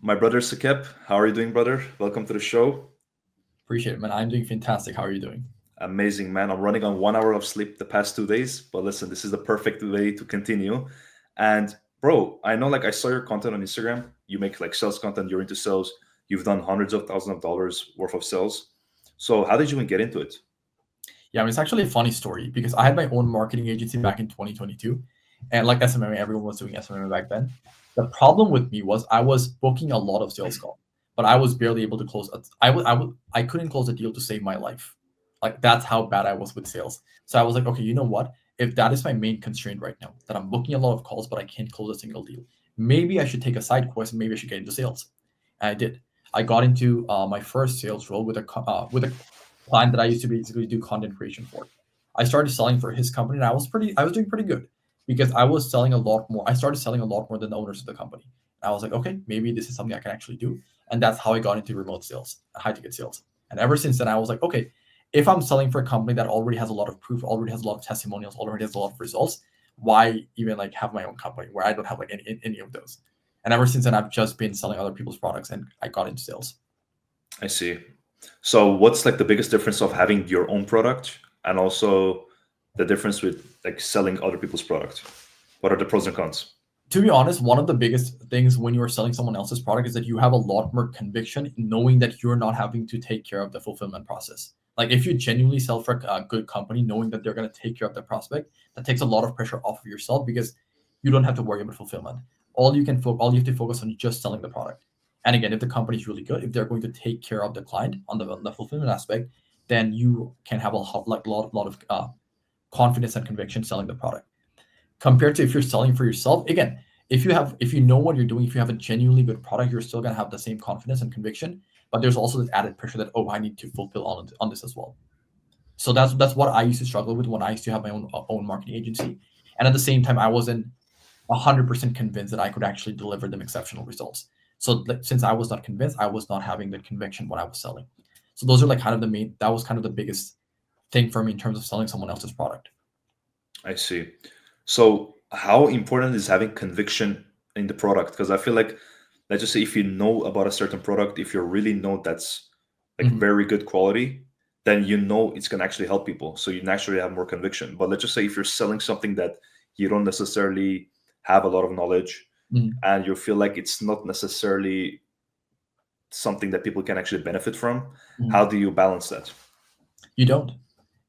my brother Sakib. How are you doing, brother? Welcome to the show. Appreciate it, man. I'm doing fantastic. How are you doing? Amazing, man. I'm running on 1 hour of sleep the past 2 days, but listen, this is the perfect way to continue. And bro, I know like I saw your content on Instagram. You make like sales content, you're into sales. You've done hundreds of thousands of dollars worth of sales. So how did you even get into it? Yeah, I mean, it's actually a funny story because I had my own marketing agency back in 2022. And like SMMA, everyone was doing SMMA back then. The problem with me was I was booking a lot of sales calls, but I was barely able to close. I couldn't close a deal to save my life. Like that's how bad I was with sales. So I was like, okay, you know what? If that is my main constraint right now, that I'm booking a lot of calls, but I can't close a single deal, maybe I should take a side course and maybe I should get into sales. And I did. I got into my first sales role with a client that I used to basically do content creation for. I started selling for his company and I was doing pretty good because I was selling a lot more. I started selling a lot more than the owners of the company. I was like, okay, maybe this is something I can actually do. And that's how I got into remote sales, high ticket sales. And ever since then, I was like, okay, if I'm selling for a company that already has a lot of proof, already has a lot of testimonials, already has a lot of results, why even like have my own company where I don't have like any of those? And ever since then, I've just been selling other people's products and I got into sales. I see. So what's like the biggest difference of having your own product and also the difference with like selling other people's product? What are the pros and cons? To be honest, one of the biggest things when you're selling someone else's product is that you have a lot more conviction in knowing that you're not having to take care of the fulfillment process. Like if you genuinely sell for a good company, knowing that they're going to take care of the prospect, that takes a lot of pressure off of yourself because you don't have to worry about fulfillment. All you have to focus on is just selling the product. And again, if the company is really good, if they're going to take care of the client on the fulfillment aspect, then you can have lot of confidence and conviction selling the product compared to if you're selling for yourself. Again, if you know what you're doing, if you have a genuinely good product, you're still going to have the same confidence and conviction, but there's also this added pressure that, oh, I need to fulfill on this as well. So that's what I used to struggle with when I used to have my own marketing agency, and at the same time I wasn't 100% convinced that I could actually deliver them exceptional results. So since I was not convinced, I was not having the conviction when I was selling. So those are like kind of the main, that was kind of the biggest thing for me in terms of selling someone else's product. I see. So, how important is having conviction in the product? Because I feel like, let's just say, if you know about a certain product, if you really know that's like Mhm. very good quality, then you know it's gonna actually help people. So you naturally have more conviction. But let's just say if you're selling something that you don't necessarily have a lot of knowledge, Mhm. and you feel like it's not necessarily something that people can actually benefit from, how Mhm. do you balance that? You don't.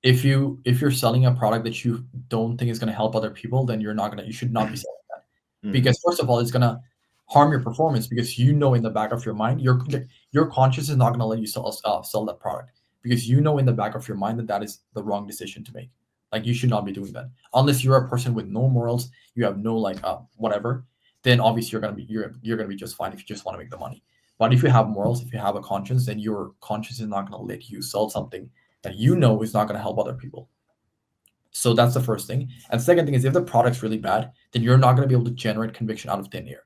If you're selling a product that you don't think is going to help other people, then you should not be selling that. Hmm. Because first of all, it's going to harm your performance because you know in the back of your mind, your conscience is not going to let you sell that product because you know in the back of your mind that that is the wrong decision to make. Like you should not be doing that unless you're a person with no morals, you have no like whatever. Then obviously you're gonna be just fine if you just want to make the money. But if you have morals, if you have a conscience, then your conscience is not going to let you sell something that you know is not going to help other people. So that's the first thing. And second thing is if the product's really bad, then you're not going to be able to generate conviction out of thin air.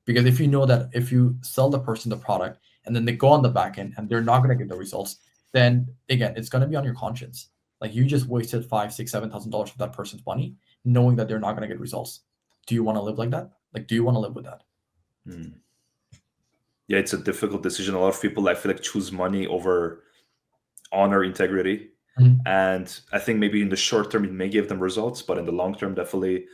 Because if you know that if you sell the person the product and then they go on the back end and they're not going to get the results, then again, it's going to be on your conscience. Like you just wasted five, six, $7,000 of that person's money, knowing that they're not going to get results. Do you want to live like that? Like, do you want to live with that? Hmm. Yeah, it's a difficult decision. A lot of people, I feel like, choose money over honor, integrity. Mhm. And I think maybe in the short term it may give them results, but in the long term, definitely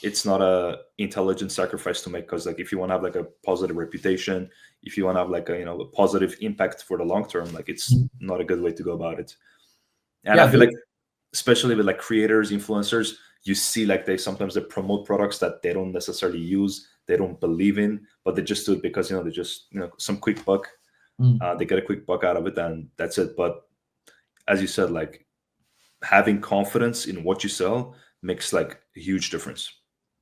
it's not a intelligent sacrifice to make. Because like if you want to have like a positive reputation, if you want to have like a a positive impact for the long term, like it's Mhm. not a good way to go about it. And I Yeah, feel like especially with like creators, influencers, you see like they promote products that they don't necessarily use, they don't believe in, but they just do it because they just some quick buck. mhm. They get a quick buck out of it, and that's it. But as you said, like having confidence in what you sell makes like a huge difference.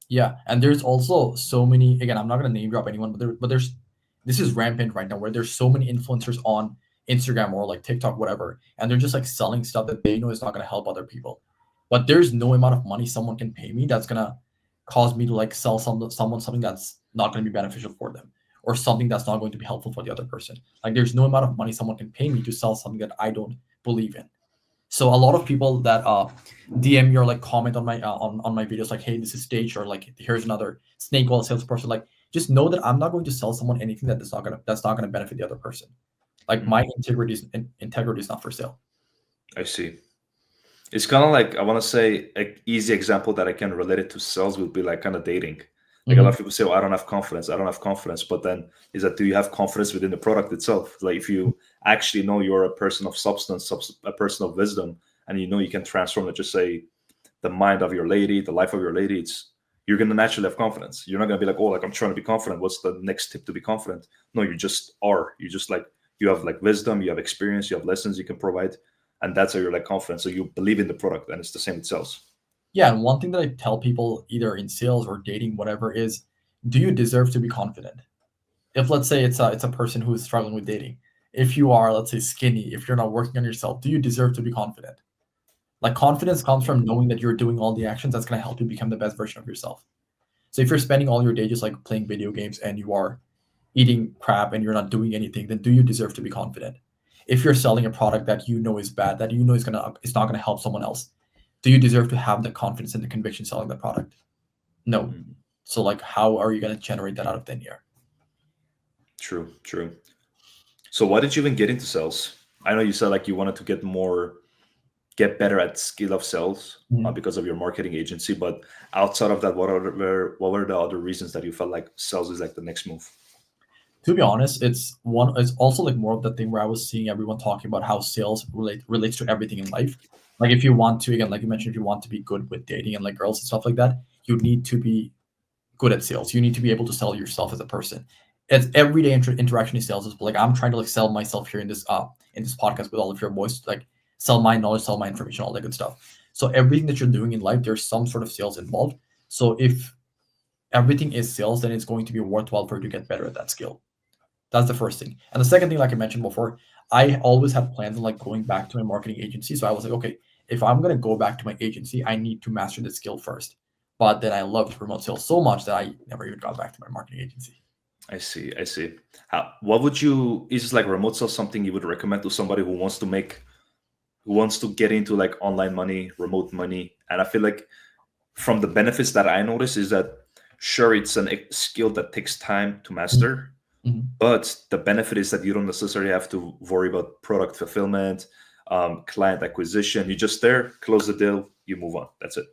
Yeah, and there's also so many. Again, I'm not gonna name drop anyone, but there's this is rampant right now where there's so many influencers on Instagram or like TikTok, whatever, and they're just like selling stuff that they know is not gonna help other people. But there's no amount of money someone can pay me that's gonna cause me to like sell someone something that's not gonna be beneficial for them or something that's not going to be helpful for the other person. Like there's no amount of money someone can pay me to sell something that I don't believe in. So a lot of people that DM me or like comment on my videos like, hey, this is staged, or like here's another snake oil salesperson. Like just know that I'm not going to sell someone anything that's not gonna benefit the other person. Like Mm, my integrity is not for sale. I see. It's kind of like, I want to say, an easy example that I can relate it to sales would be like kind of dating. Like a lot Mhm. of people say, "Oh, I don't have confidence. I don't have confidence." But then, is that, do you have confidence within the product itself? Like if you actually know you're a person of substance, a person of wisdom, and you know you can transform, let's just say, the mind of your lady, the life of your lady, it's, you're gonna naturally have confidence. You're not gonna be like, "Oh, like I'm trying to be confident. What's the next tip to be confident?" No, you just are. You just like, you have like wisdom, you have experience, you have lessons you can provide, and that's how you're like confident. So you believe in the product, and it's the same with sales. Yeah, and one thing that I tell people either in sales or dating, whatever, is do you deserve to be confident? If let's say it's a person who is struggling with dating, if you are, let's say, skinny, if you're not working on yourself, do you deserve to be confident? Like confidence comes from knowing that you're doing all the actions that's going to help you become the best version of yourself. So if you're spending all your day just like playing video games and you are eating crap and you're not doing anything, then do you deserve to be confident? If you're selling a product that you know is bad, that you know is not gonna help someone else, do you deserve to have the confidence and the conviction selling that product? No. Mhm. So like how are you gonna generate that out of thin air? True, true. So why did you even get into sales? I know you said like you wanted to get better at skill of sales Mhm. because of your marketing agency, but outside of that, what were the other reasons that you felt like sales is like the next move? To be honest, it's also like more of the thing where I was seeing everyone talking about how sales relates to everything in life. Like if you want to, again, like you mentioned, if you want to be good with dating and like girls and stuff like that, you need to be good at sales. You need to be able to sell yourself as a person. It's everyday interaction in sales is like I'm trying to like sell myself here in this podcast with all of your voice, like sell my knowledge, sell my information, all that good stuff. So everything that you're doing in life, there's some sort of sales involved. So if everything is sales, then it's going to be worthwhile for you to get better at that skill. That's the first thing. And the second thing, like I mentioned before, I always had plans on like going back to my marketing agency. So I was like, okay, if I'm gonna go back to my agency, I need to master the skill first. But then I loved remote sales so much that I never even got back to my marketing agency. I see, I see. What would you, is like remote sales something you would recommend to somebody who wants to make, who wants to get into like online money, remote money? And I feel like from the benefits that I notice is that, sure, it's a skill that takes time to master, Mhm. but the benefit is that you don't necessarily have to worry about product fulfillment, client acquisition. You just there, close the deal, you move on. That's it.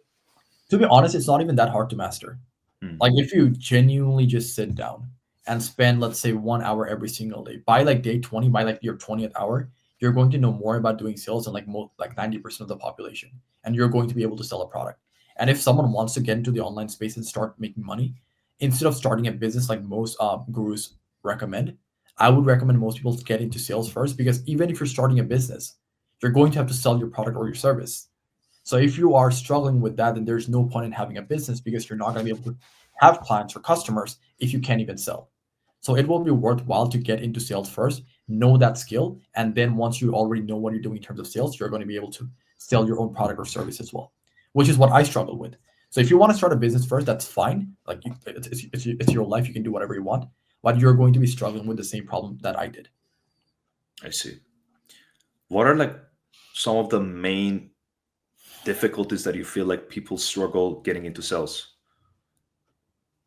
To be honest, it's not even that hard to master. Mm, Like if you genuinely just sit down and spend, let's say, 1 hour every single day, by like day 20, by like your 20th hour, you're going to know more about doing sales than like most like 90% of the population. And you're going to be able to sell a product. And if someone wants to get into the online space and start making money, instead of starting a business like most gurus recommend, I would recommend most people to get into sales first because even if you're starting a business, you're going to have to sell your product or your service. So if you are struggling with that, then there's no point in having a business because you're not going to be able to have clients or customers if you can't even sell. So it will be worthwhile to get into sales first, know that skill, and then once you already know what you're doing in terms of sales, you're going to be able to sell your own product or service as well, which is what I struggle with. So if you want to start a business first, that's fine. Like it's your life, you can do whatever you want, but you're going to be struggling with the same problem that I did. I see. What are like some of the main difficulties that you feel like people struggle getting into sales?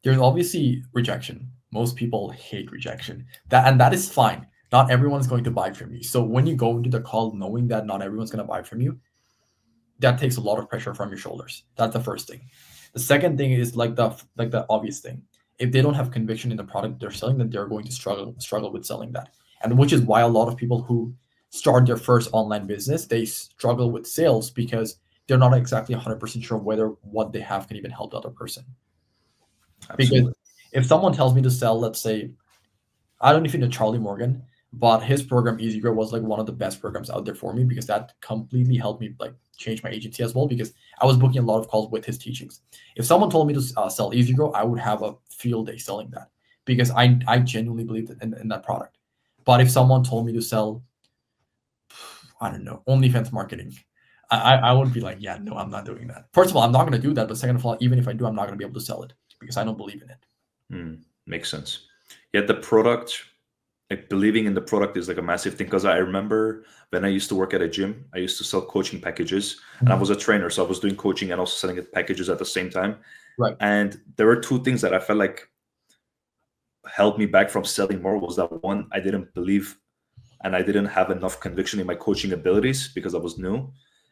There's obviously rejection. Most people hate rejection. That is fine. Not everyone's going to buy from you. So when you go into the call knowing that not everyone's going to buy from you, that takes a lot of pressure from your shoulders. That's the first thing. The second thing is like the obvious thing. If they don't have conviction in the product they're selling, then they're going to struggle with selling that. And which is why a lot of people who start their first online business, they struggle with sales because they're not exactly 100% sure whether what they have can even help the other person. Because Absolutely. if someone tells me to sell, let's say, I don't know if you know Charlie Morgan, but his program Easy Grow was like one of the best programs out there for me because that completely helped me like change my agency as well because I was booking a lot of calls with his teachings. If someone told me to sell Easy Grow, I would have a field day selling that because I genuinely believed in that product. But if someone told me to sell, I don't know, OnlyFans marketing, I would be like, yeah, no, I'm not doing that. First of all, I'm not going to do that. But second of all, even if I do, I'm not going to be able to sell it because I don't believe in it. Makes sense. Yeah, the product, like believing in the product is like a massive thing because I remember when I used to work at a gym, I used to sell coaching packages and I Mhm. was a trainer. So I was doing coaching and also selling it packages at the same time. Right. And there were two things that I felt like held me back from selling more was that one, I didn't believe and I didn't have enough conviction in my coaching abilities because I was new.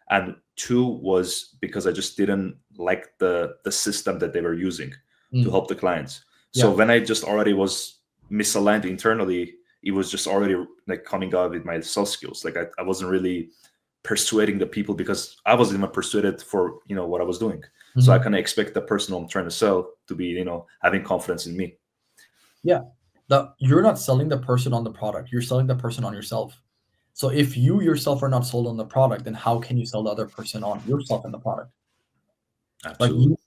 And two was because I just didn't like the system that they were using to Mm. help the clients. So Yeah. when I just already was misaligned internally, it was just already like coming out with my soft skills. Like I wasn't really persuading the people because I wasn't even persuaded for what I was doing. So I Mhm. kind of expect the person I'm trying to sell to be having confidence in me. Yeah. You're not selling the person on the product. You're selling the person on yourself. So if you yourself are not sold on the product, then how can you sell the other person on yourself and the product? Like Absolutely.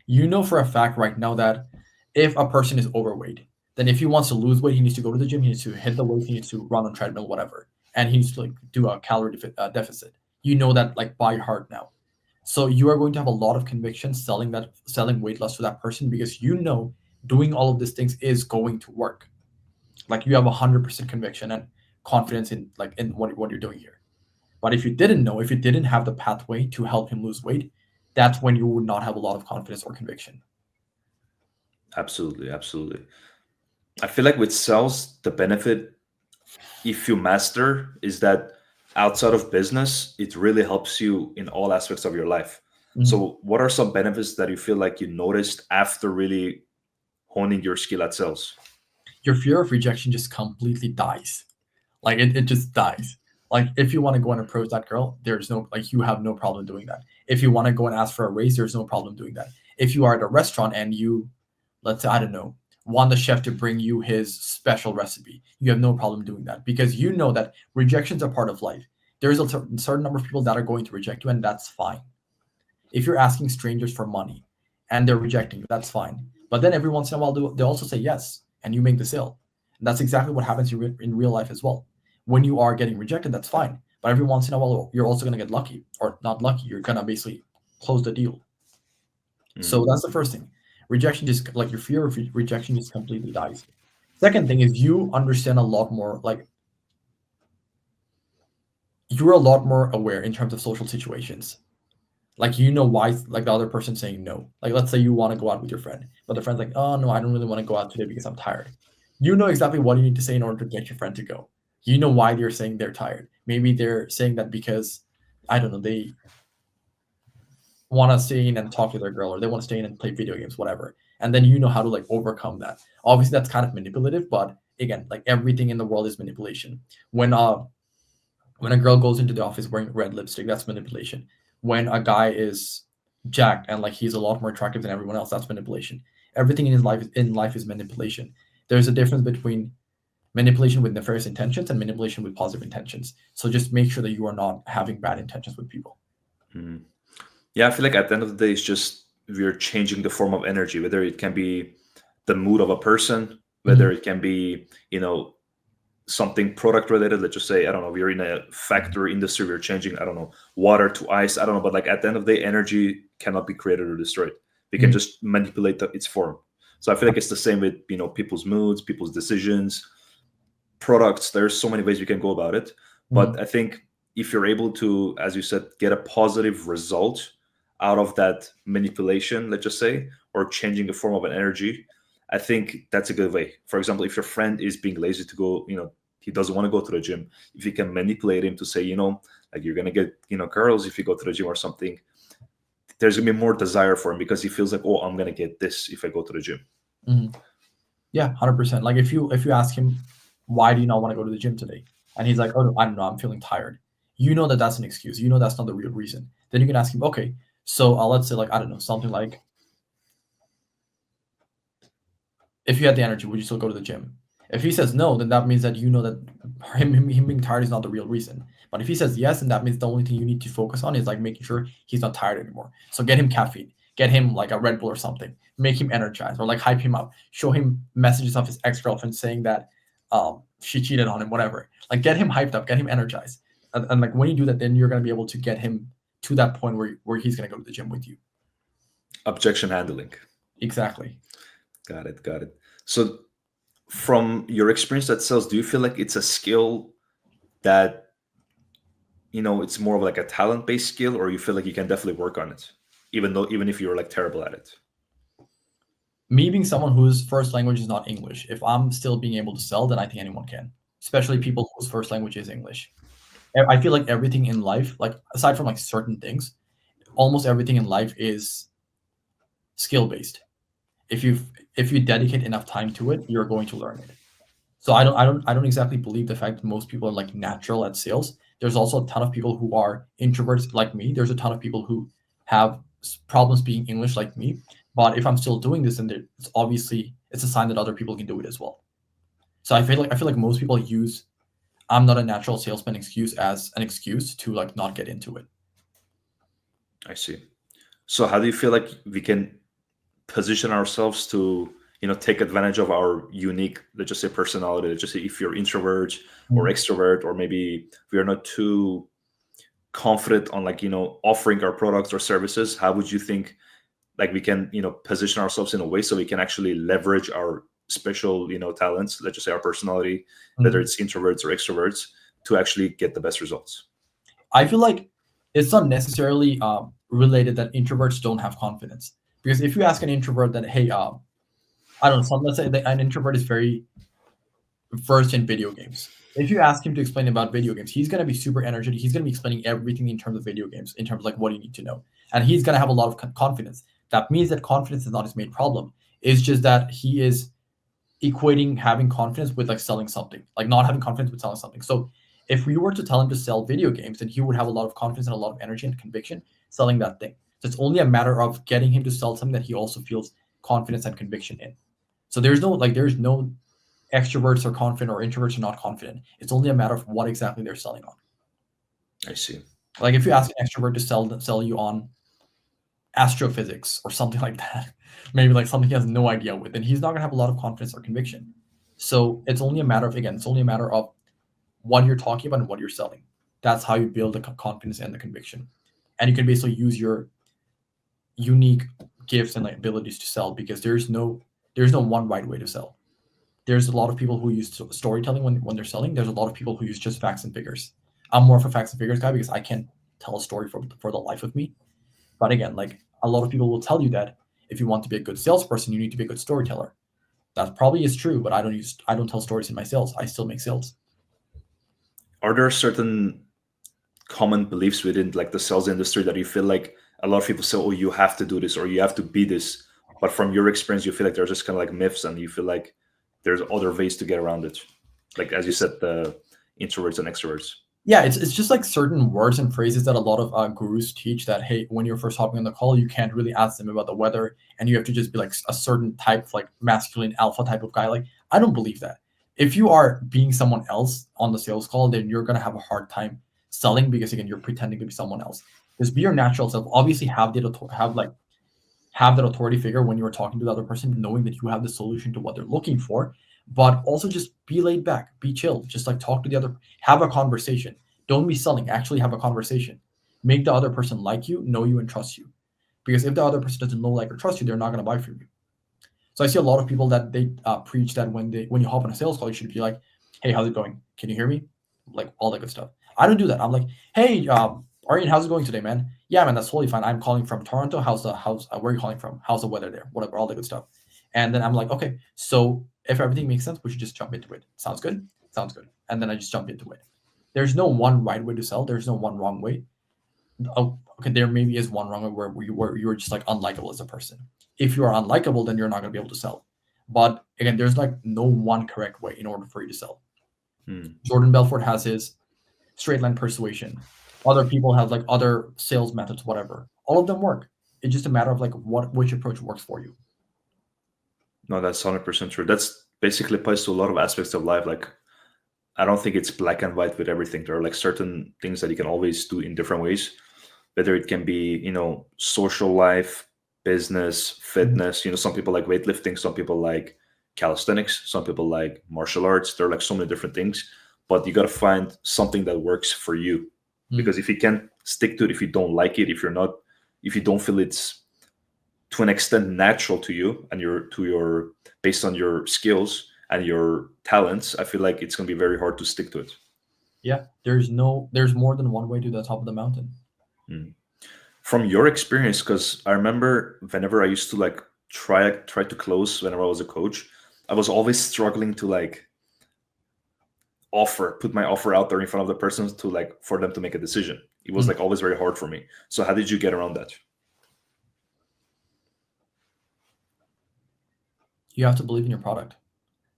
you know for a fact right now that if a person is overweight, then if he wants to lose weight, he needs to go to the gym, he needs to hit the weights, he needs to run on treadmill, whatever, and he needs to like do a deficit. You know that like by heart now. So you are going to have a lot of conviction selling weight loss to that person because you know doing all of these things is going to work. Like you have 100% conviction and confidence in like in what you're doing here. But if you didn't know, if you didn't have the pathway to help him lose weight, that's when you would not have a lot of confidence or conviction. Absolutely. Absolutely. I feel like with sales, the benefit, if you master, is that outside of business, it really helps you in all aspects of your life. Mhm. So, what are some benefits that you feel like you noticed after really honing your skill at sales? Your fear of rejection just completely dies. Like it just dies. Like if you want to go and approach that girl, there's no like you have no problem doing that. If you want to go and ask for a raise, there's no problem doing that. If you are at a restaurant and you, let's say, I don't know, want the chef to bring you his special recipe, you have no problem doing that because you know that rejections are part of life. There's a certain number of people that are going to reject you, and that's fine. If you're asking strangers for money and they're rejecting you, that's fine. But then every once in a while, they also say yes, and you make the sale. And that's exactly what happens in real life as well. When you are getting rejected, that's fine. But every once in a while, you're also going to get lucky, or not lucky. You're going to basically close the deal. So Mm, that's the first thing. Rejection just like your fear of rejection just completely dies. Second thing is you understand a lot more. Like you're a lot more aware in terms of social situations. Like you know why like the other person saying no. Like let's say you want to go out with your friend, but the friend's like, "Oh no, I don't really want to go out today because I'm tired." You know exactly what you need to say in order to get your friend to go. You know why they're saying they're tired. Maybe they're saying that because I don't know, they want to stay in and talk to their girl or they want to stay in and play video games, whatever. And then you know how to like overcome that. Obviously that's kind of manipulative, but again, like everything in the world is manipulation. When when a girl goes into the office wearing red lipstick, that's manipulation. When a guy is jacked and like he's a lot more attractive than everyone else, that's manipulation. Everything in life is manipulation. There's a difference between manipulation with nefarious intentions and manipulation with positive intentions. So just make sure that you are not having bad intentions with people. mm. Yeah, I feel like at the end of the day, it's just we're changing the form of energy, whether it can be the mood of a person, Mhm. whether it can be, something product related. Let's just say, I don't know, we're in a factory industry, we're changing, I don't know, water to ice. I don't know, but like at the end of the day, energy cannot be created or destroyed. We can Mhm. just manipulate its form. So I feel like it's the same with people's moods, people's decisions, products. There's so many ways we can go about it. But Mhm. I think if you're able to, as you said, get a positive result out of that manipulation, let's just say, or changing the form of an energy, I think that's a good way. For example, if your friend is being lazy to go, he doesn't want to go to the gym, if you can manipulate him to say, like you're gonna get, girls if you go to the gym or something, there's gonna be more desire for him because he feels like, oh, I'm gonna get this if I go to the gym. Mhm. Yeah, 100%. Like if you ask him, why do you not want to go to the gym today? And he's like, oh, I don't know, I'm feeling tired. You know that that's an excuse. You know that's not the real reason. Then you can ask him, okay, so let's say like I don't know something like if you had the energy, would you still go to the gym? If he says no, then that means that you know that him being tired is not the real reason. But if he says yes, then that means the only thing you need to focus on is like making sure he's not tired anymore. So get him caffeine, get him like a Red Bull or something, make him energized or like hype him up, show him messages of his ex girlfriend saying that she cheated on him, whatever. Like get him hyped up, get him energized, and like when you do that, then you're gonna be able to get him to that point where he's gonna go to the gym with you. Objection handling. Exactly. Got it. Got it. So from your experience at sales, do you feel like it's a skill that it's more of like a talent based skill, or you feel like you can definitely work on it, even if you're like terrible at it? Me being someone whose first language is not English, if I'm still being able to sell, then I think anyone can, especially people whose first language is English. I feel like everything in life, like aside from like certain things, almost everything in life is skill based. If you dedicate enough time to it, you're going to learn it. So I don't exactly believe the fact that most people are like natural at sales. There's also a ton of people who are introverts like me. There's a ton of people who have problems speaking English like me. But if I'm still doing this, then it's obviously it's a sign that other people can do it as well. So I feel like most people use "I'm not a natural salesman" excuse as an excuse to like not get into it. I see. So how do you feel like we can position ourselves to take advantage of our unique, let's just say, personality? Let's just say if you're introvert or Mm. extrovert, or maybe we are not too confident on like offering our products or services, how would you think like we can position ourselves in a way so we can actually leverage our special talents, let's just say our personality, whether Mm. it's introverts or extroverts, to actually get the best results? I feel like it's not necessarily related that introverts don't have confidence. Because if you ask an introvert that, hey, I don't know, let's say that an introvert is very versed in video games. If you ask him to explain about video games, he's going to be super energetic. He's going to be explaining everything in terms of video games, in terms of like what you need to know. And he's going to have a lot of confidence. That means that confidence is not his main problem. It's just that he is equating having confidence with like selling something, like not having confidence with selling something. So if we were to tell him to sell video games, then he would have a lot of confidence and a lot of energy and conviction selling that thing. So it's only a matter of getting him to sell something that he also feels confidence and conviction in. So there's no extroverts are confident or introverts are not confident. It's only a matter of what exactly they're selling on. I see. Like if you ask an extrovert to sell you on astrophysics or something like that, maybe like something he has no idea with, then he's not gonna have a lot of confidence or conviction. So it's only a matter of again, it's only a matter of what you're talking about and what you're selling. That's how you build the confidence and the conviction. And you can basically use your unique gifts and like abilities to sell because there's no one right way to sell. There's a lot of people who use storytelling when they're selling. There's a lot of people who use just facts and figures. I'm more of a facts and figures guy because I can't tell a story for the life of me. But again, like a lot of people will tell you that if you want to be a good salesperson, you need to be a good storyteller. That probably is true, but I don't tell stories in my sales. I still make sales. Are there certain common beliefs within like the sales industry that you feel like a lot of people say, oh, you have to do this or you have to be this, but from your experience you feel like they're just kind of like myths and you feel like there's other ways to get around it, like as you said, the introverts and extroverts? Yeah, it's just like certain words and phrases that a lot of gurus teach that hey, when you're first hopping on the call, you can't really ask them about the weather, and you have to just be like a certain type, like masculine alpha type of guy. Like I don't believe that. If you are being someone else on the sales call, then you're gonna have a hard time selling because again, you're pretending to be someone else. Just be your natural self. Obviously, have that authority figure when you're talking to the other person, knowing that you have the solution to what they're looking for, but also just be laid back, be chill, just like talk to the other, have a conversation. Don't be selling, actually have a conversation. Make the other person like you, know you, and trust you. Because if the other person doesn't know, like, or trust you, they're not going to buy from you. So I see a lot of people that they preach that when you hop on a sales call, you should be like, "Hey, how's it going? Can you hear me?" Like all that good stuff. I don't do that. I'm like, "Hey, Arin, how's it going today, man? Yeah, man, that's totally fine. I'm calling from Toronto. Where are you calling from? How's the weather there? Whatever, all the good stuff." And then I'm like, "Okay, so if everything makes sense, we should just jump into it. Sounds good? Sounds good." And then I just jump into it. There's no one right way to sell. There's no one wrong way. Oh, okay, there maybe is one wrong way where you're just like unlikable as a person. If you are unlikable, then you're not going to be able to sell. But again, there's like no one correct way in order for you to sell. Hmm. Jordan Belfort has his straight line persuasion. Other people have like other sales methods, whatever. All of them work. It's just a matter of like which approach works for you. No, that's 100% true. That's basically applies to a lot of aspects of life. Like I don't think it's black and white with everything. There are like certain things that you can always do in different ways, whether it can be social life, business, Mhm. fitness. Some people like weightlifting, some people like calisthenics, some people like martial arts. There are like so many different things, but you got to find something that works for you, Mm. because if you can't stick to it, if you don't like it, if you don't feel it's to an extent natural to you and your based on your skills and your talents, I feel like it's going to be very hard to stick to it. Yeah, there's more than one way to the top of the mountain. Mm. From your experience, because I remember whenever I used to like try to close whenever I was a coach, I was always struggling to like put my offer out there in front of the person to like for them to make a decision. It was Mm. like always very hard for me. So how did you get around that? You have to believe in your product.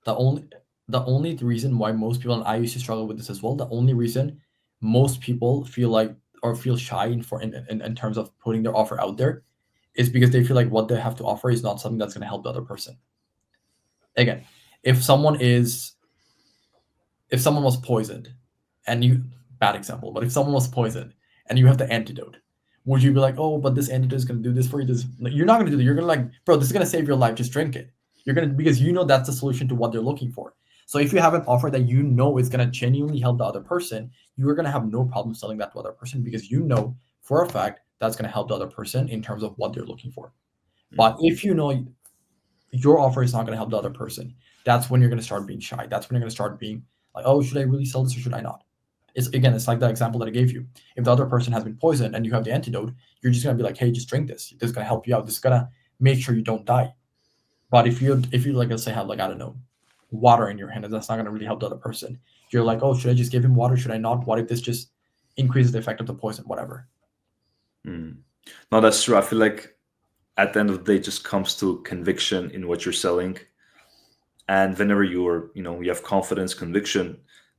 The only the only reason why most people, and I used to struggle with this as well, the only reason most people feel like or feel shy in terms of putting their offer out there is because they feel like what they have to offer is not something that's going to help the other person. Again, if someone is if someone was poisoned and you bad example, but if someone was poisoned and you have the antidote, would you be like, oh, but this antidote is going to do this for you? This like, you're not going to do that. You're going to like, bro, this is going to save your life. Just drink it. You're going to because you know that's the solution to what they're looking for. So if you have an offer that you know is going to genuinely help the other person, you are going to have no problem selling that to other person because you know for a fact that's going to help the other person in terms of what they're looking for. But if you know your offer is not going to help the other person, that's when you're going to start being shy. That's when you're going to start being like, oh, should I really sell this or should I not? It's like the example that I gave you. If the other person has been poisoned and you have the antidote, you're just going to be like, hey, just drink this. This is going to help you out. This is going to make sure you don't die. But if you like, let's say, have like, I don't know, water in your hand, and that's not going to really help the other person. You're like, oh, should I just give him water? Should I not? What if this just increases the effect of the poison? Whatever. Mm. No, that's true. I feel like at the end of the day, it just comes to conviction in what you're selling. And whenever you have confidence, conviction,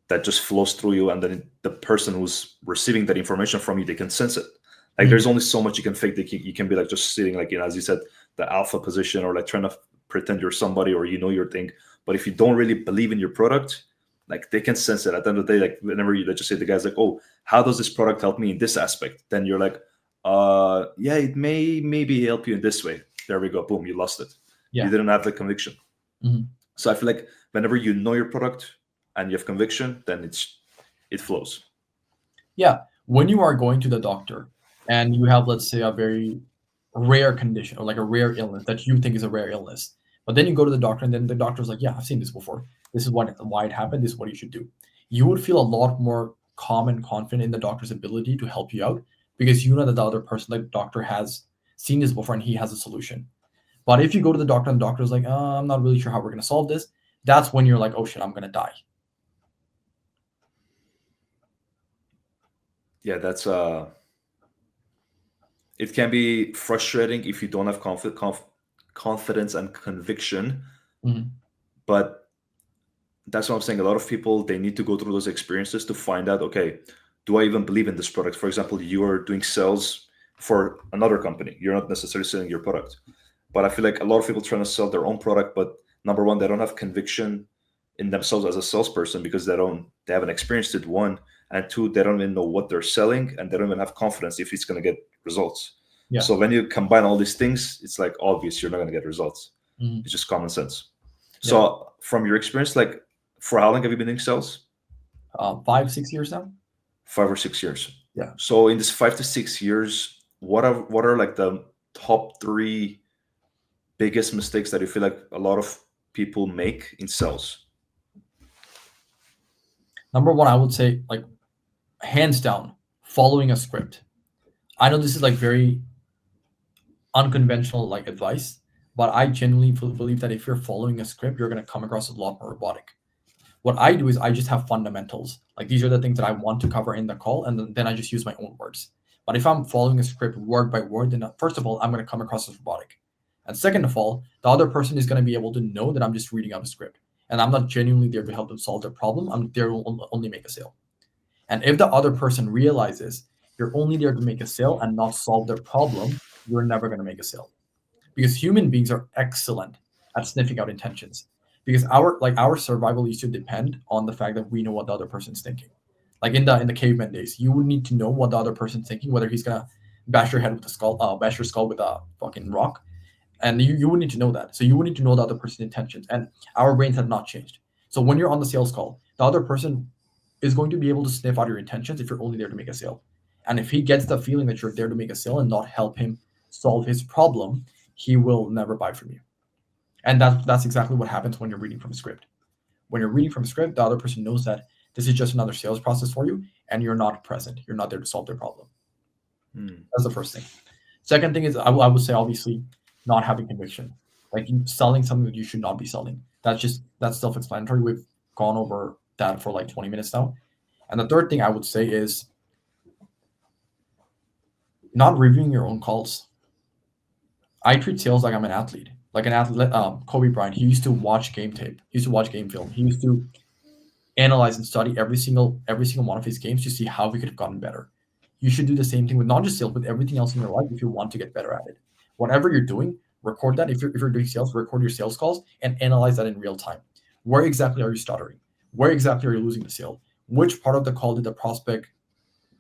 that just flows through you, and then the person who's receiving that information from you, they can sense it. Like Mhm. there's only so much you can fake. You can be like just sitting like, as you said, the alpha position, or like trying to pretend you're somebody, or your thing. But if you don't really believe in your product, like they can sense it. At the end of the day, like whenever let's just say the guy's like, oh, how does this product help me in this aspect? Then you're like, yeah, it may maybe help you in this way. There we go. Boom, you lost it. You Yeah. didn't have the conviction. Mhm. So I feel like whenever you know your product and you have conviction, then it flows. Yeah. When you are going to the doctor and you have, let's say, a very rare condition or like a rare illness that you think is a rare illness, but then you go to the doctor and then the doctor's like, yeah, I've seen this before. This is why it happened. This is what you should do. You would feel a lot more calm and confident in the doctor's ability to help you out because you know that the other person, the doctor, has seen this before and he has a solution. But if you go to the doctor and the doctor's like, I'm not really sure how we're going to solve this, that's when you're like, oh shit, I'm going to die. Yeah, that's it can be frustrating if you don't have confidence and conviction. Mhm. But that's what I'm saying. A lot of people, they need to go through those experiences to find out, okay, do I even believe in this product? For example, you are doing sales for another company. You're not necessarily selling your product. But I feel like a lot of people trying to sell their own product, but number one, they don't have conviction in themselves as a salesperson because they haven't experienced it, one, and two, they don't even know what they're selling, and they don't even have confidence if it's going to get results. Yeah. So when you combine all these things, it's like obvious you're not going to get results. Mhm. It's just common sense. Yeah. So from your experience, like for how long have you been doing sales? 5, 6 years now. 5 or 6 years. Yeah. So in this 5 to 6 years, what are like the top three biggest mistakes that you feel like a lot of people make in sales? Number one, I would say, like, hands down, following a script. I know this is like very unconventional like advice, but I genuinely believe that if you're following a script, you're going to come across a lot more robotic. What I do is I just have fundamentals. Like these are the things that I want to cover in the call, and then I just use my own words. But if I'm following a script word by word, then first of all, I'm going to come across as robotic. And second of all, the other person is going to be able to know that I'm just reading out a script. And I'm not genuinely there to help them solve their problem. I'm there to only make a sale. And if the other person realizes you're only there to make a sale and not solve their problem, you're never going to make a sale. Because human beings are excellent at sniffing out intentions. Because our survival used to depend on the fact that we know what the other person's thinking. Like in the caveman days, you would need to know what the other person's thinking, whether he's gonna bash your skull with a fucking rock, and you would need to know that. So you would need to know the other person's intentions, and our brains have not changed. So when you're on the sales call, the other person is going to be able to sniff out your intentions if you're only there to make a sale. And if he gets the feeling that you're there to make a sale and not help him solve his problem, he will never buy from you. And that's exactly what happens when you're reading from a script. When you're reading from a script, the other person knows that this is just another sales process for you, and you're not present. You're not there to solve their problem. Hmm. That's the first thing. Second thing is I would say obviously not having conviction. like selling something that you should not be selling. That's self-explanatory. We've gone over that for like 20 minutes now. And the third thing I would say is not reviewing your own calls. I treat sales like I'm an athlete. Like an athlete, Kobe Bryant, he used to watch game tape. He used to watch game film. He used to analyze and study every single one of his games to see how he could have gotten better. You should do the same thing with not just sales, with everything else in your life if you want to get better at it. Whatever you're doing, record that. If you're doing sales, record your sales calls and analyze that in real time. Where exactly are you stuttering? Where exactly are you losing the sale? Which part of the call did the prospect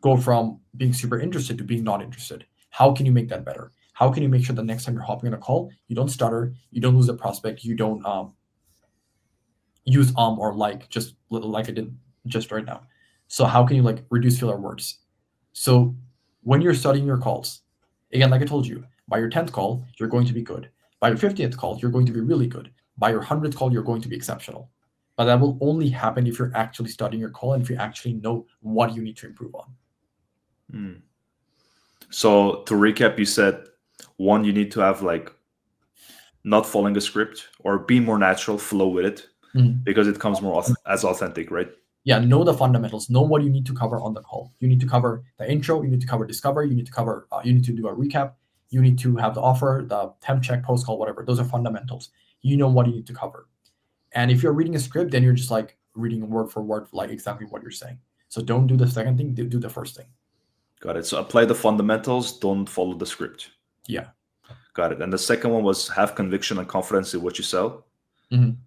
go from being super interested to being not interested? How can you make that better? How can you make sure the next time you're hopping on a call, you don't stutter, you don't lose the prospect, you don't use or like, just like I did just right now. So how can you like reduce filler words? So when you're studying your calls, again, like I told you, by your 10th call, you're going to be good. By your 50th call, you're going to be really good. By your 100th call, you're going to be exceptional. But that will only happen if you're actually studying your call and if you actually know what you need to improve on. Mm. So to recap, you said one, you need to have like not following a script or be more natural, flow with it Mhm. because it comes more as authentic, right? Yeah, know the fundamentals. Know what you need to cover on the call. You need to cover the intro. You need to cover discovery. You need to cover. You need to do a recap. You need to have the offer, the temp check, post call, whatever. Those are fundamentals. You know what you need to cover. And if you're reading a script, then you're just like reading word for word, like exactly what you're saying. So don't do the second thing. Do the first thing. Got it. So apply the fundamentals, don't follow the script. Yeah. Got it. And the second one was have conviction and confidence in what you sell. Mhm.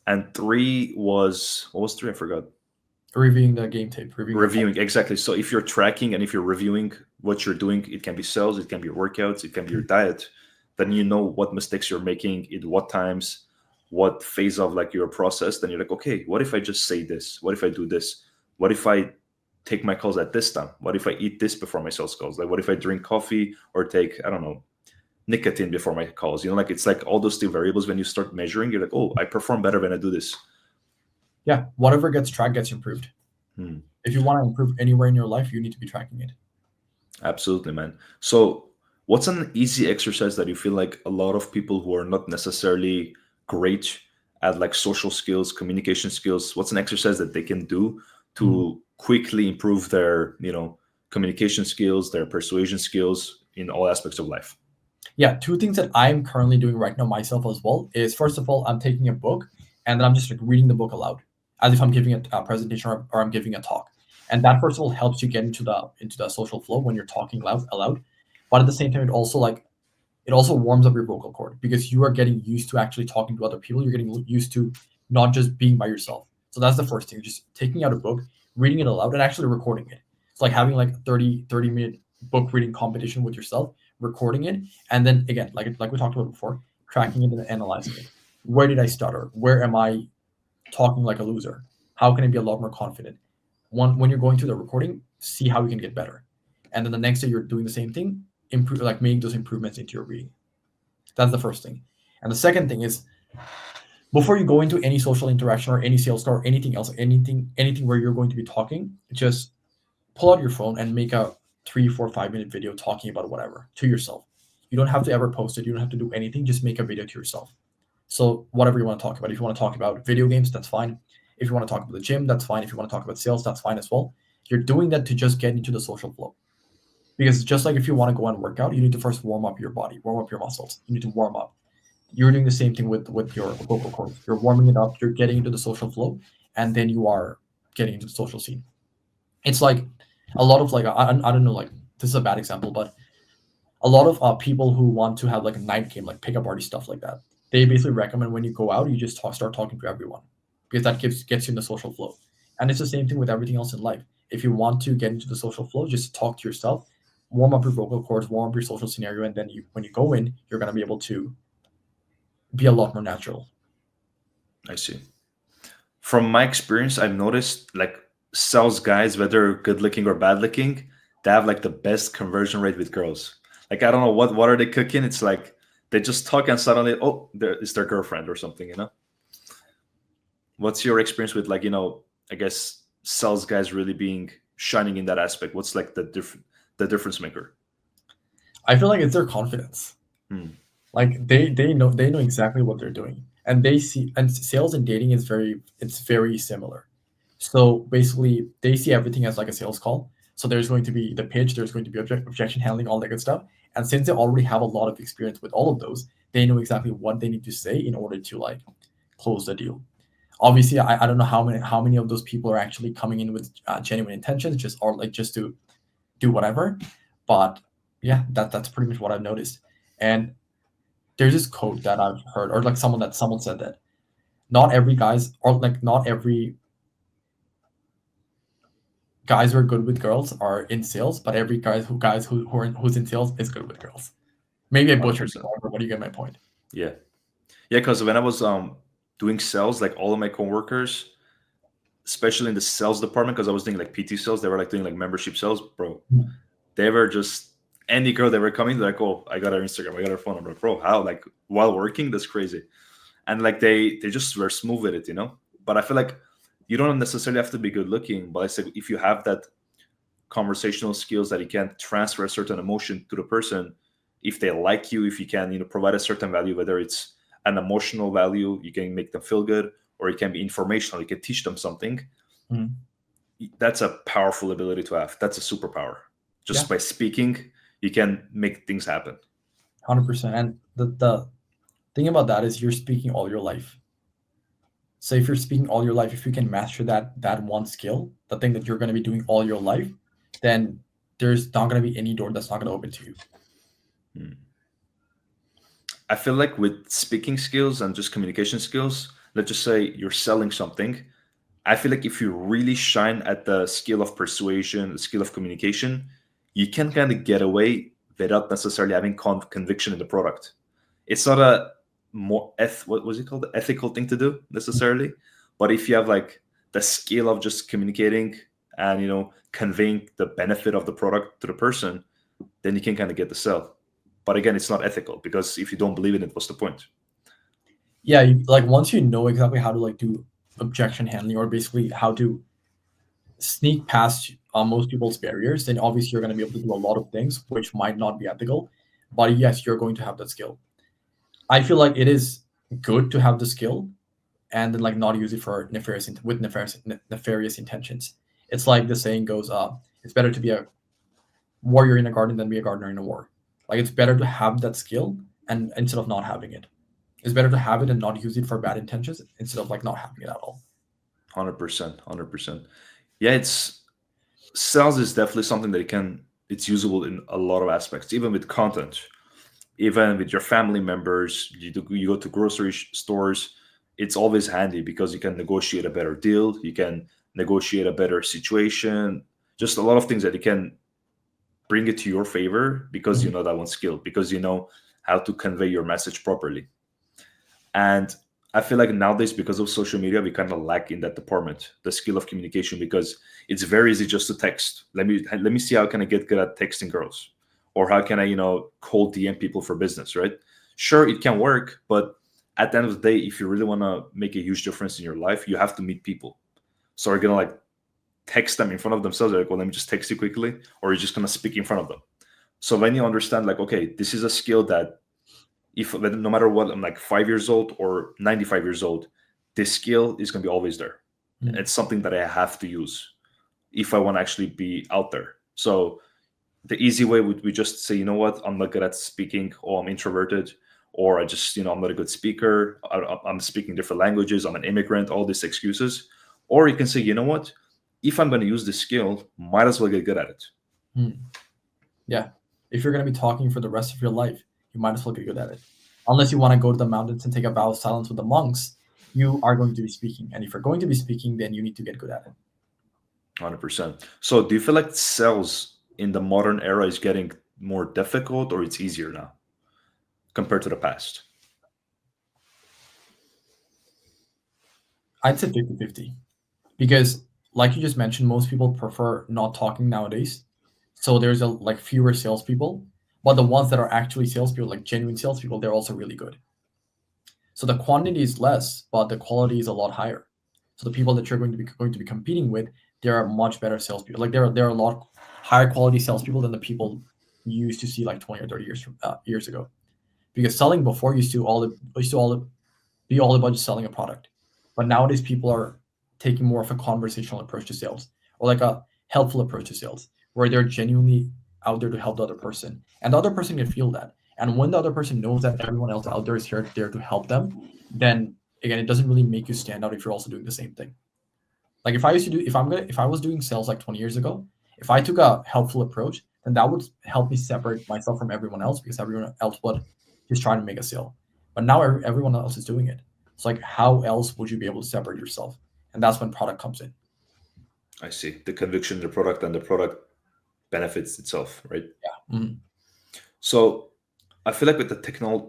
And three was, what was three? I forgot. Reviewing the game tape. Reviewing, exactly. So if you're tracking and if you're reviewing what you're doing, it can be sales, it can be your workouts, it can be your diet, then you know what mistakes you're making, at what times, what phase of like your process. Then you're like, okay, what if I just say this? What if I do this? What if I take my calls at this time? What if I eat this before my sales calls? Like what if I drink coffee or take, I don't know, nicotine before my calls? You know, like it's like all those two variables. When you start measuring, you're like, oh, I perform better when I do this. Yeah. Whatever gets tracked gets improved. Hmm. If you want to improve anywhere in your life, you need to be tracking it. Absolutely, man. So, what's an easy exercise that you feel like a lot of people who are not necessarily great at like social skills, communication skills, what's an exercise that they can do Mhm. to quickly improve their, communication skills, their persuasion skills in all aspects of life? Yeah, two things that I'm currently doing right now myself as well is, first of all, I'm taking a book and then I'm just like reading the book aloud as if I'm giving a presentation, or I'm giving a talk. And that, first of all, helps you get into the social flow when you're talking loud aloud. But at the same time, it also warms up your vocal cord because you are getting used to actually talking to other people. You're getting used to not just being by yourself. So that's the first thing, just taking out a book, reading it aloud, and actually recording it. It's like having like a 30-minute book reading competition with yourself, recording it, and then again, like we talked about before, tracking it and analyzing it. Where did I stutter? Where am I talking like a loser? How can I be a lot more confident? When you're going through the recording, see how you can get better. And then the next day you're doing the same thing, improve, like making those improvements into your reading. That's the first thing. And the second thing is, before you go into any social interaction or any sales call or anything else, anything where you're going to be talking, just pull out your phone and make a 3, 4, 5 minute video talking about whatever to yourself. You don't have to ever post it. You don't have to do anything. Just make a video to yourself. So whatever you want to talk about. If you want to talk about video games, that's fine. If you want to talk about the gym, that's fine. If you want to talk about sales, that's fine as well. You're doing that to just get into the social flow. Because just like if you want to go and work out, you need to first warm up your body, warm up your muscles. You need to warm up. You're doing the same thing with your vocal cords. You're warming it up. You're getting into the social flow, and then you are getting into the social scene. It's like a lot of like I don't know, like this is a bad example, but a lot of people who want to have like a night game, like pickup party stuff like that, they basically recommend when you go out, you just start talking to everyone because that gets you in the social flow. And it's the same thing with everything else in life. If you want to get into the social flow, just talk to yourself, warm up your vocal cords, warm up your social scenario, and then when you go in, you're gonna be able to be a lot more natural. I see. From my experience, I've noticed like sales guys, whether good looking or bad looking, they have like the best conversion rate with girls. Like I don't know what are they cooking. It's like they just talk and suddenly, oh, there is their girlfriend or something. What's your experience with like I guess sales guys really being shining in that aspect? What's like the difference maker? I feel like it's their confidence. Hmm. Like they know exactly what they're doing, and they see, and sales and dating is very similar. So basically, they see everything as like a sales call. So there's going to be the pitch, there's going to be objection handling, all that good stuff. And since they already have a lot of experience with all of those, they know exactly what they need to say in order to like close the deal. Obviously, I don't know how many of those people are actually coming in with genuine intentions, just or like just to do whatever. But yeah, that's pretty much what I've noticed. And there's this quote that I've heard, or like someone said that not every guys, or like not every guys who are good with girls are in sales, but every who's in sales is good with girls. Maybe I butchered it, 100%. but what do you get my point? Yeah. Yeah, because when I was doing sales, like all of my coworkers, especially in the sales department, because I was doing like PT sales, they were like doing like membership sales, bro. Mm. They were just any girl they were coming, they're like, oh, I got her Instagram, I got her phone number, bro. How? Like while working, that's crazy. And like they just were smooth with it, you know. But I feel like you don't necessarily have to be good looking, but I say if you have that conversational skills that you can transfer a certain emotion to the person, if they like you, if you can, you know, provide a certain value, whether it's an emotional value, you can make them feel good, or it can be informational, you can teach them something. Mm. That's a powerful ability to have. That's a superpower. Yeah, Just by speaking, you can make things happen. 100%. And the thing about that is you're speaking all your life. So if you're speaking all your life, if you can master that one skill, the thing that you're going to be doing all your life, then there's not going to be any door that's not going to open to you. Hmm. I feel like with speaking skills and just communication skills, let's just say you're selling something. I feel like if you really shine at the skill of persuasion, the skill of communication, you can kind of get away without necessarily having conviction in the product. It's not a what was it called, the ethical thing to do necessarily, but if you have like the skill of just communicating and conveying the benefit of the product to the person, then you can kind of get the sell. But again, it's not ethical because if you don't believe in it, what's the point? Yeah, like once you know exactly how to like do objection handling, or basically how to sneak past most people's barriers, then obviously you're going to be able to do a lot of things which might not be ethical. But yes, you're going to have that skill. I feel like it is good to have the skill and then like not use it for nefarious intentions. It's like the saying goes, it's better to be a warrior in a garden than be a gardener in a war. Like it's better to have that skill and instead of not having it. It's better to have it and not use it for bad intentions instead of like not having it at all. 100%, 100%. Yeah, it's sales is definitely something that it's usable in a lot of aspects, even with content, even with your family members. You go to grocery stores, it's always handy because you can negotiate a better deal, you can negotiate a better situation, just a lot of things that you can bring it to your favor because you Mhm. know that one skill, because you know how to convey your message properly. And I feel like nowadays, because of social media, we kind of lack in that department, the skill of communication, because it's very easy just to text. Let me see how can I get good at texting girls, or how can I cold DM people for business, right? Sure, it can work, but at the end of the day, if you really want to make a huge difference in your life, you have to meet people. So you're gonna like text them in front of themselves. They're like, well, let me just text you quickly, or you're just gonna speak in front of them. So when you understand, like, okay, this is a skill that if no matter what, I'm like 5 years old or 95 years old, this skill is going to be always there. Mhm. It's something that I have to use if I want to actually be out there. So the easy way would be just say, you know what, I'm not good at speaking, or I'm introverted, or I just, I'm not a good speaker. I'm speaking different languages. I'm an immigrant, all these excuses. Or you can say, you know what, if I'm going to use this skill, might as well get good at it. Mhm. Yeah. If you're going to be talking for the rest of your life, you might as well get good at it. Unless you want to go to the mountains and take a vow of silence with the monks, you are going to be speaking. And if you're going to be speaking, then you need to get good at it. 100%. So do you feel like sales in the modern era is getting more difficult, or it's easier now compared to the past? I'd say 50-50. Because like you just mentioned, most people prefer not talking nowadays. So there's a like fewer salespeople, but the ones that are actually salespeople, like genuine salespeople, they're also really good. So the quantity is less, but the quality is a lot higher. So the people that you're going to be competing with, they are much better salespeople. Like they're a lot higher quality salespeople than the people you used to see like 20 or 30 years ago. Because selling before used to all the be all about just selling a product. But nowadays people are taking more of a conversational approach to sales, or like a helpful approach to sales, where they're genuinely out there to help the other person. And the other person can feel that. And when the other person knows that everyone else out there is there to help them, then again it doesn't really make you stand out if you're also doing the same thing. Like if I was doing sales like 20 years ago, if I took a helpful approach, then that would help me separate myself from everyone else because everyone else would just trying to make a sale. But now everyone else is doing it. It's like how else would you be able to separate yourself? And that's when product comes in. I see the conviction in the product, and the product benefits itself, right? Yeah. Mhm. So I feel like with the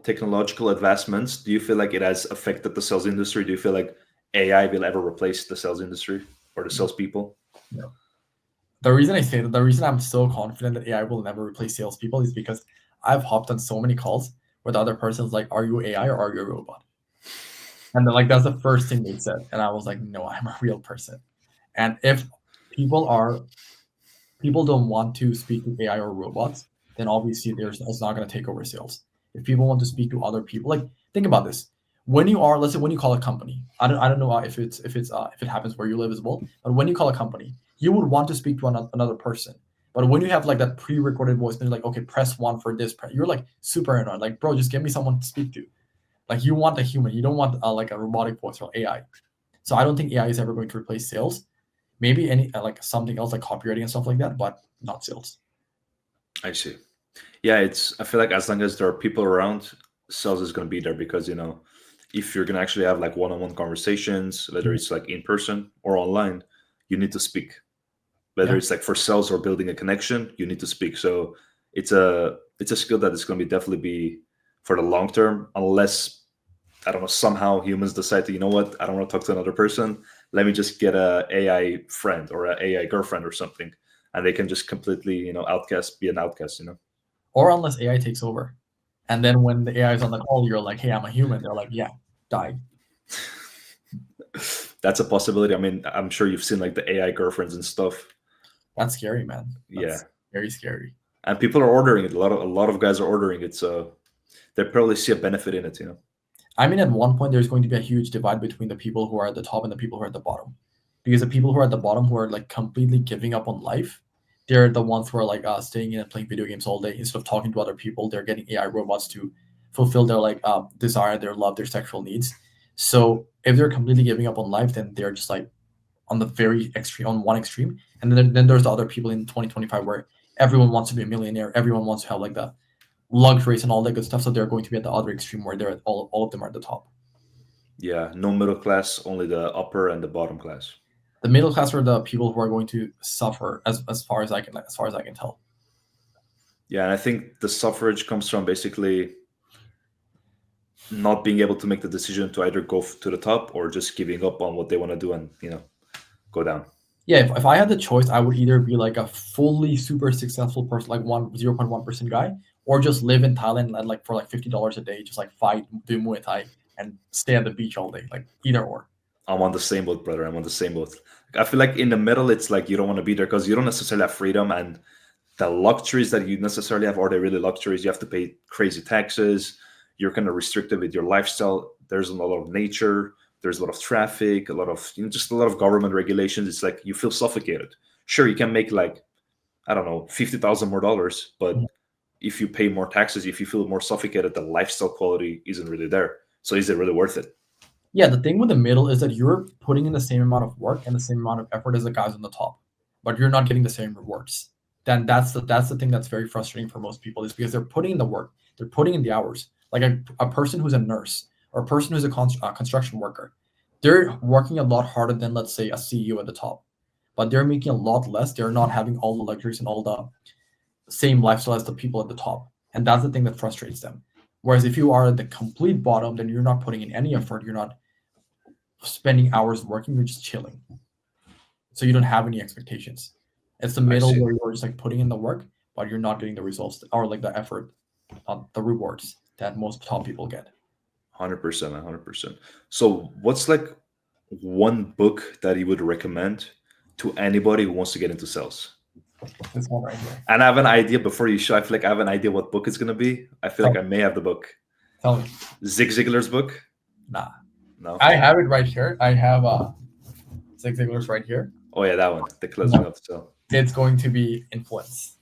technological advancements, do you feel like it has affected the sales industry? Do you feel like AI will ever replace the sales industry or the salespeople? Yeah. The reason I say that, the reason I'm so confident that AI will never replace salespeople is because I've hopped on so many calls where the other person's like, "Are you AI or are you a robot?" And then, like that's the first thing they said, and I was like, "No, I'm a real person." And if people are people don't want to speak to AI or robots, then obviously it's not going to take over sales. If people want to speak to other people, like think about this. When you are, let's say, when you call a company, I don't know if it happens where you live as well, but when you call a company, you would want to speak to another person. But when you have like that pre-recorded voice, and you're like, okay, press one for this, you're like super annoyed. Like, bro, just give me someone to speak to. Like, you want a human, you don't want like a robotic voice or AI. So I don't think AI is ever going to replace sales. Maybe any like something else like copywriting and stuff like that, but not sales. I see. Yeah, it's. I feel like as long as there are people around, sales is going to be there because if you're going to actually have like one-on-one conversations, whether Mhm. it's like in person or online, you need to speak. Whether Yeah. it's like for sales or building a connection, you need to speak. So it's a skill that is going to be definitely be for the long term, unless I don't know somehow humans decide to I don't want to talk to another person. Let me just get a AI friend or a AI girlfriend or something, and they can just completely outcast be an outcast. Or unless AI takes over. And then when the AI is on the call, you're like, hey, I'm a human. They're like, yeah, die. That's a possibility. I mean, I'm sure you've seen like the AI girlfriends and stuff. That's scary, man. Yeah, That's very scary. and people are ordering it. A lot of guys are ordering it, so they probably see a benefit in it. I mean, at one point, there's going to be a huge divide between the people who are at the top and the people who are at the bottom. Because the people who are at the bottom, who are like completely giving up on life, they're the ones who are like staying in and playing video games all day instead of talking to other people. They're getting AI robots to fulfill their like desire, their love, their sexual needs. So if they're completely giving up on life, then they're just like on the very extreme, on one extreme. And then there's the other people in 2025 where everyone wants to be a millionaire, everyone wants to have like the luxuries and all that good stuff. So they're going to be at the other extreme where they're all of them are at the top. Yeah, no middle class, only the upper and the bottom class. The middle class are the people who are going to suffer as far as I can tell. Yeah, and I think the suffrage comes from basically not being able to make the decision to either go to the top or just giving up on what they want to do and go down. Yeah, if I had the choice, I would either be like a fully super successful person, like 0.1% guy, or just live in Thailand and like for like $50 a day, just like fight, do Muay Thai, and stay at the beach all day. Like either or. I'm on the same boat, brother. I'm on the same boat. I feel like in the middle, it's like you don't want to be there because you don't necessarily have freedom, and the luxuries that you necessarily have, are they really luxuries? You have to pay crazy taxes. You're kind of restricted with your lifestyle. There's a lot of nature. There's a lot of traffic, a lot of just a lot of government regulations. It's like you feel suffocated. Sure, you can make like I don't know, 50,000 more dollars, but if you pay more taxes, if you feel more suffocated, the lifestyle quality isn't really there. So is it really worth it? Yeah, the thing with the middle is that you're putting in the same amount of work and the same amount of effort as the guys on the top, but you're not getting the same rewards. Then that's the thing that's very frustrating for most people is because they're putting in the work, they're putting in the hours. Like a person who's a nurse or a person who's a construction worker, they're working a lot harder than let's say a CEO at the top, but they're making a lot less. They're not having all the luxuries and all the same lifestyle as the people at the top, and that's the thing that frustrates them. Whereas if you are at the complete bottom, then you're not putting in any effort. You're not spending hours working, you're just chilling. So you don't have any expectations. It's the I middle see. where you're just like putting in the work, but you're not getting the results or like the effort, the rewards that most top people get. 100%, 100%. So what's like one book that you would recommend to anybody who wants to get into sales? This one right here. And I have an idea before you show. I feel like I have an idea what book it's going to be. I feel like So I may have the book. Tell me. Zig Ziglar's book? Nah. No. I have it right here. I have Zig Ziglar's right here. Oh yeah, that one. The closing No, of the cell. it's going to be influence.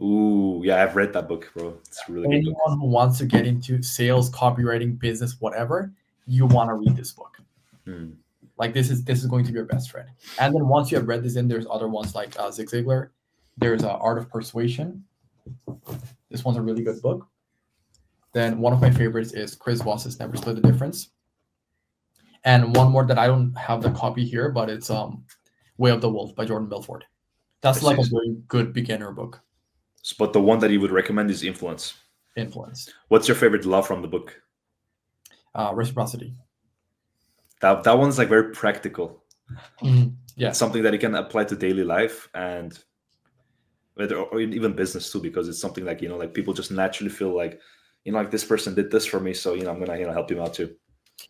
Ooh, yeah, I've read that book, bro. It's a really good book. Anyone who wants to get into sales, copywriting, business, whatever, you want to read this book. Hmm. Like this is going to be your best friend. And then once you have read this in, there's other ones like Zig Ziglar. There's Art of Persuasion. This one's a really good book. Then one of my favorites is Chris Voss's Never Split the Difference. And one more that I don't have the copy here, but it's Way of the Wolf by Jordan Belfort. I That's like see. a very good beginner book. But the one that you would recommend is Influence. Influence. What's your favorite law from the book? Reciprocity. That one's like very practical. Yeah. It's something that you can apply to daily life and whether or even business too, because it's something like, like people just naturally feel like, like this person did this for me, so I'm gonna help him out too.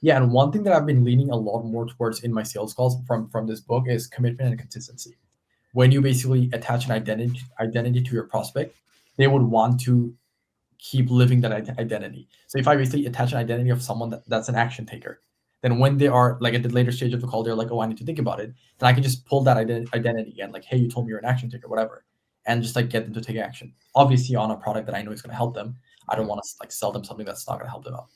Yeah, and one thing that I've been leaning a lot more towards in my sales calls from this book is commitment and consistency. When you basically attach an identity to your prospect, they would want to keep living that identity. So if I basically attach an identity of someone that's an action taker, then when they are like at the later stage of the call, they're like, oh, I need to think about it. Then I can just pull that identity again, like, hey, you told me you're an action taker, whatever, and just like get them to take action. Obviously, on a product that I know is going to help them. I don't want to like sell them something that's not going to help them out.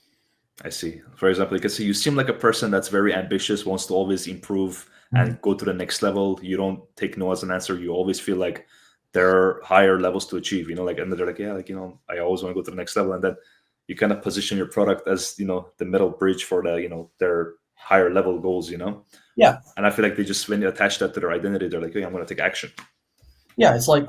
I see. For example, because you seem like a person that's very ambitious, wants to always improve and go to the next level. You don't take no as an answer. You always feel like there are higher levels to achieve, like, and they're like, yeah, like, I always want to go to the next level. And then you kind of position your product as, the middle bridge for the, their higher level goals, Yeah. And I feel like they just, when you attach that to their identity, they're like, hey, I'm going to take action. Yeah. It's like,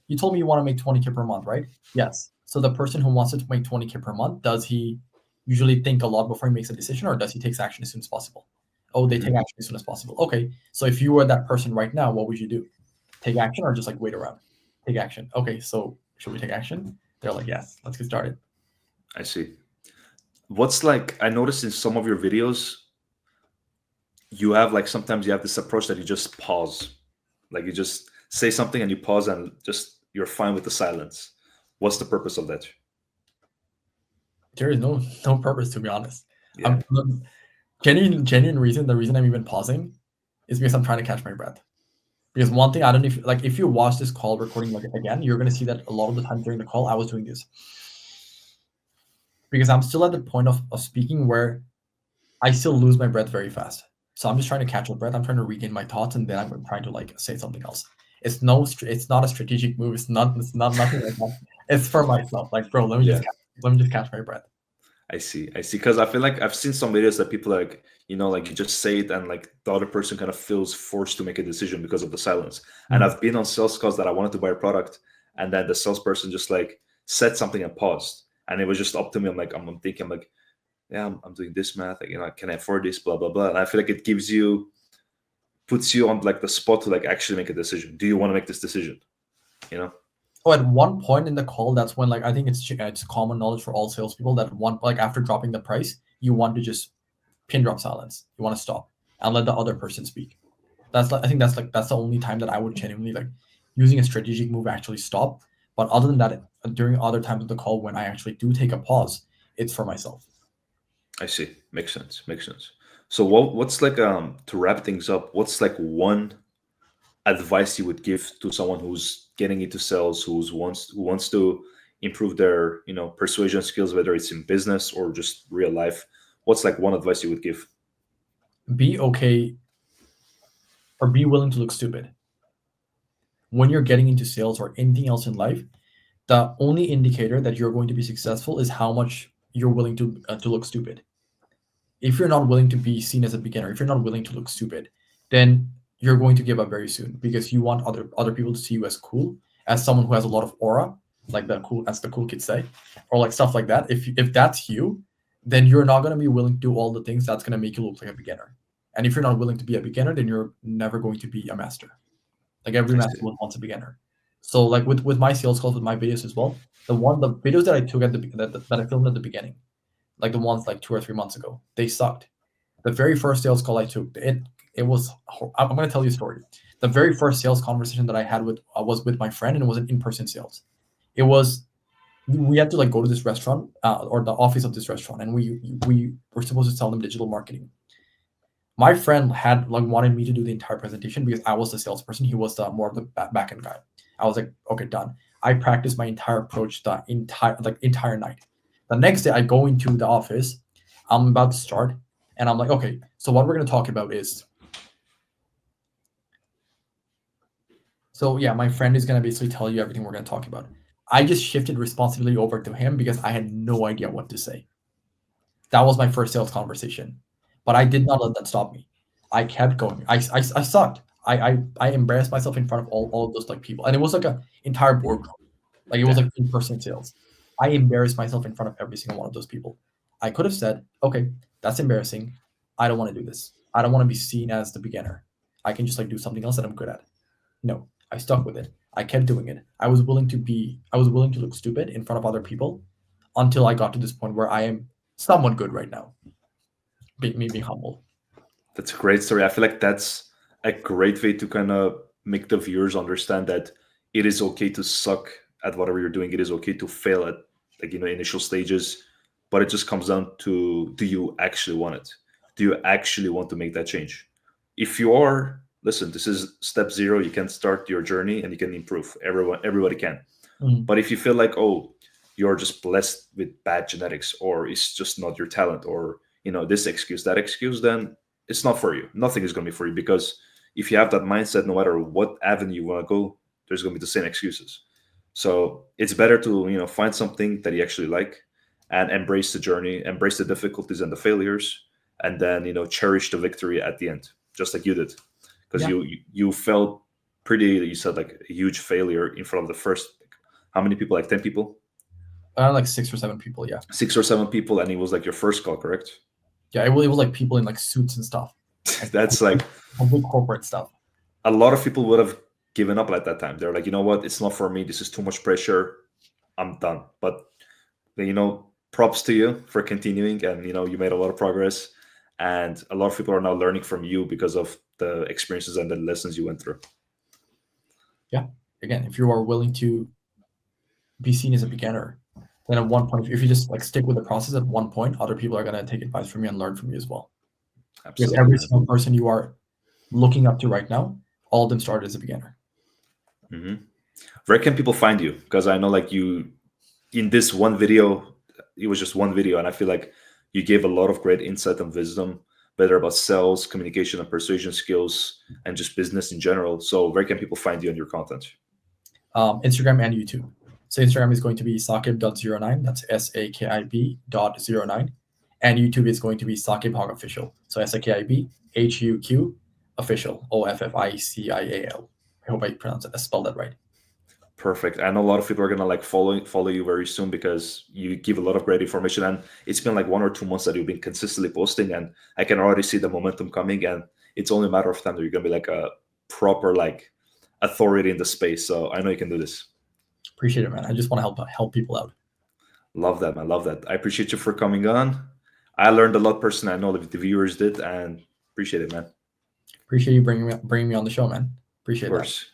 you told me you want to make 20K per month, right? Yes. So the person who wants to make 20K per month, does he usually think a lot before he makes a decision, or does he take action as soon as possible? Oh, they take action as soon as possible. Okay. So if you were that person right now, what would you do? Take action or just like wait around? Take action. Okay. So should we take action? They're like, yes, let's get started. I see. What's like, I noticed in some of your videos, you have like, sometimes you have this approach that you just pause. Like you just say something and you pause and just, you're fine with the silence. What's the purpose of that? There is no purpose, to be honest. Yeah. Genuine reason, the reason I'm even pausing is because I'm trying to catch my breath. Because one thing, I don't know if you watch this call recording like again, you're gonna see that a lot of the time during the call I was doing this. Because I'm still at the point of speaking where I still lose my breath very fast. So I'm just trying to catch my breath. I'm trying to regain my thoughts, and then I'm trying to like say something else. It's not a strategic move. It's not nothing like that. It's for myself. Like, bro, let me just catch my breath. I see. Because I feel like I've seen some videos that people like, like you just say it and like the other person kind of feels forced to make a decision because of the silence. And I've been on sales calls that I wanted to buy a product, and then the salesperson just like said something and paused, and it was just up to me. I'm like, I'm thinking, I'm like, yeah, I'm doing this math. Like, can I afford this? Blah blah blah. And I feel like it puts you on like the spot to like actually make a decision. Do you want to make this decision? Oh, at one point in the call, that's when like I think it's common knowledge for all salespeople that like after dropping the price, you want to just pin drop silence. You want to stop and let the other person speak. I think that's the only time that I would genuinely like using a strategic move actually stop. But other than that, during other times of the call when I actually do take a pause, it's for myself. I see. Makes sense. So what's like to wrap things up? What's like one advice you would give to someone who's getting into sales, who wants to improve their persuasion skills, whether it's in business or just real life? What's like one advice you would give? Be okay, or be willing to look stupid. When you're getting into sales or anything else in life, the only indicator that you're going to be successful is how much you're willing to look stupid. If you're not willing to be seen as a beginner, if you're not willing to look stupid, then you're going to give up very soon, because you want other people to see you as cool, as someone who has a lot of aura, like the cool kids say, or like stuff like that. If that's you, then you're not going to be willing to do all the things that's going to make you look like a beginner. And if you're not willing to be a beginner, then you're never going to be a master. Like every master wants a beginner. So like with my sales calls, with my videos as well, the videos that I took that I filmed at the beginning, like the ones like 2 or 3 months ago, they sucked. The very first sales call I took, it was. I'm going to tell you a story. The very first sales conversation that I had was with my friend, and it was an in-person sales. It was we had to like go to this restaurant or the office of this restaurant, and we were supposed to tell them digital marketing. My friend had like wanted me to do the entire presentation because I was the salesperson. He was the more of the back end guy. I was like, okay, done. I practiced my entire approach the entire night. The next day, I go into the office. I'm about to start, and I'm like, okay, so what we're gonna talk about is. So yeah, my friend is gonna basically tell you everything we're gonna talk about. I just shifted responsibility over to him because I had no idea what to say. That was my first sales conversation, but I did not let that stop me. I kept going. I sucked. I embarrassed myself in front of all of those like people, and it was like a entire boardroom. Like it was Damn. like in-person sales. I embarrassed myself in front of every single one of those people. I could have said, okay, that's embarrassing. I don't want to do this. I don't want to be seen as the beginner. I can just like do something else that I'm good at. No, I stuck with it. I kept doing it. I was willing to look stupid in front of other people until I got to this point where I am somewhat good right now. Me being humble. That's a great story. I feel like that's a great way to kind of make the viewers understand that it is okay to suck at whatever you're doing. It is okay to fail at like initial stages, but it just comes down to, do you actually want it? Do you actually want to make that change? If you are, listen, this is step zero. You can start your journey and you can improve. Everybody can. Mhm. But if you feel like, oh, you're just blessed with bad genetics, or it's just not your talent, or this excuse, that excuse, then it's not for you. Nothing is going to be for you, because if you have that mindset, no matter what avenue you want to go, there's going to be the same excuses. So it's better to find something that you actually like, and embrace the journey, embrace the difficulties and the failures, and then cherish the victory at the end, just like you did, because Yeah, you felt pretty. You said like a huge failure in front of the first, how many people? Like 10 people, like 6 or 7 people. Yeah, 6 or 7 people, and it was like your first call, correct? yeah. It was like people in like suits and stuff, like That's like, complete corporate stuff. a lot of people would have given up at that time. They're like, you know what, it's not for me. This is too much pressure. I'm done. But props to you for continuing, and you made a lot of progress, and a lot of people are now learning from you because of the experiences and the lessons you went through. Yeah. Again, if you are willing to be seen as a beginner, then at one point, if you just like stick with the process, at one point, other people are gonna take advice from you and learn from you as well. Because Absolutely, every man. single person you are looking up to right now, all of them started as a beginner. Hmm. Where can people find you? Because I know, like, you, in this one video, it was just one video, and I feel like you gave a lot of great insight and wisdom, whether about sales, communication, and persuasion skills, and just business in general. So where can people find you and your content? Instagram and YouTube. So Instagram is going to be sakib.09. That's SAKIB.09. And YouTube is going to be Sakib Hog Official. So SAKIB HUQ Official. OFFICIAL. I hope I spelled that right. Perfect. I know a lot of people are gonna like follow you very soon, because you give a lot of great information, and it's been like 1 or 2 months that you've been consistently posting, and I can already see the momentum coming, and it's only a matter of time that you're gonna be like a proper like authority in the space. So I know you can do this. Appreciate it, man. I just want to help people out. Love that, man. Love that. I appreciate you for coming on. I learned a lot personally. I know that the viewers did, and appreciate it, man. Appreciate you bringing me on the show, man. Of Appreciate that. course.